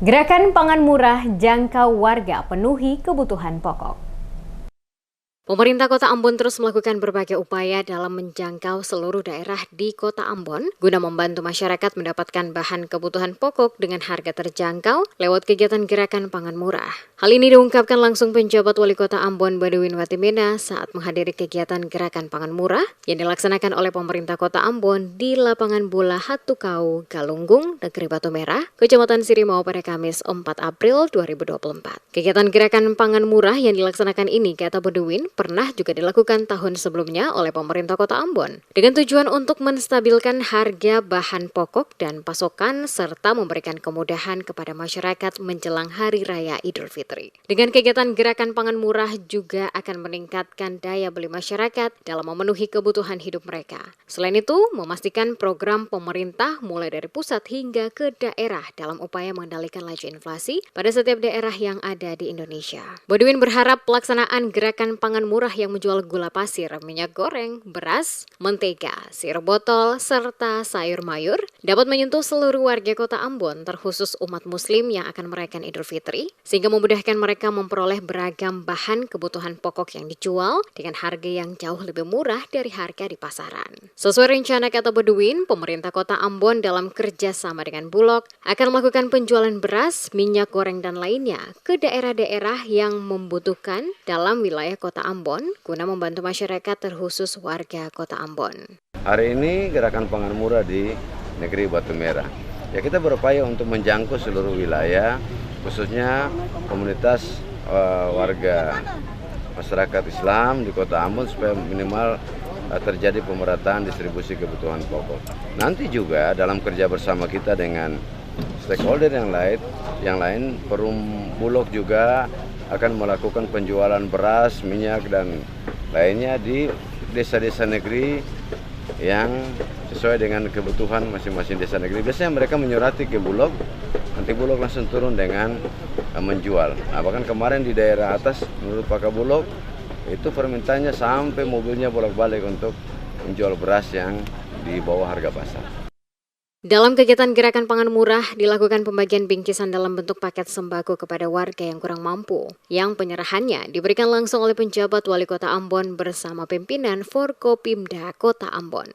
Gerakan pangan murah jangkau warga penuhi kebutuhan pokok. Pemerintah Kota Ambon terus melakukan berbagai upaya dalam menjangkau seluruh daerah di Kota Ambon guna membantu masyarakat mendapatkan bahan kebutuhan pokok dengan harga terjangkau lewat kegiatan gerakan pangan murah. Hal ini diungkapkan langsung penjabat Wali Kota Ambon Baduin Watimena saat menghadiri kegiatan gerakan pangan murah yang dilaksanakan oleh pemerintah Kota Ambon di lapangan bola Hatukau, Galunggung, Negeri Batu Merah, Kecamatan Sirimau pada Kamis 4 April 2024. Kegiatan gerakan pangan murah yang dilaksanakan ini, kata Baduin, pernah juga dilakukan tahun sebelumnya oleh pemerintah Kota Ambon dengan tujuan untuk menstabilkan harga bahan pokok dan pasokan serta memberikan kemudahan kepada masyarakat menjelang Hari Raya Idul Fitri. Dengan kegiatan gerakan pangan murah juga akan meningkatkan daya beli masyarakat dalam memenuhi kebutuhan hidup mereka. Selain itu, memastikan program pemerintah mulai dari pusat hingga ke daerah dalam upaya mengendalikan laju inflasi pada setiap daerah yang ada di Indonesia. Baduin berharap pelaksanaan gerakan pangan murah yang menjual gula pasir, minyak goreng, beras, mentega, sirup botol, serta sayur mayur dapat menyentuh seluruh warga Kota Ambon terkhusus umat muslim yang akan merayakan Idul Fitri sehingga memudahkan mereka memperoleh beragam bahan kebutuhan pokok yang dijual dengan harga yang jauh lebih murah dari harga di pasaran. Sesuai rencana kata Baduin, pemerintah Kota Ambon dalam kerjasama dengan Bulog akan melakukan penjualan beras, minyak goreng dan lainnya ke daerah-daerah yang membutuhkan dalam wilayah Kota Ambon guna membantu masyarakat terkhusus warga Kota Ambon. Hari ini gerakan pangan murah di Negeri Batu Merah. Ya, kita berupaya untuk menjangkau seluruh wilayah, khususnya komunitas warga masyarakat Islam di Kota Ambon supaya minimal terjadi pemerataan distribusi kebutuhan pokok. Nanti juga dalam kerja bersama kita dengan stakeholder yang lain, Perum Bulog juga akan melakukan penjualan beras, minyak dan lainnya di desa-desa negeri yang sesuai dengan kebutuhan masing-masing desa negeri. Biasanya mereka menyurati ke Bulog, nanti Bulog langsung turun dengan menjual. Nah, bahkan kemarin di daerah atas menurut Pak Kabulog itu permintaannya sampai mobilnya bolak-balik untuk menjual beras yang di bawah harga pasar. Dalam kegiatan gerakan pangan murah dilakukan pembagian bingkisan dalam bentuk paket sembako kepada warga yang kurang mampu, yang penyerahannya diberikan langsung oleh penjabat Wali Kota Ambon bersama pimpinan Forkopimda Kota Ambon.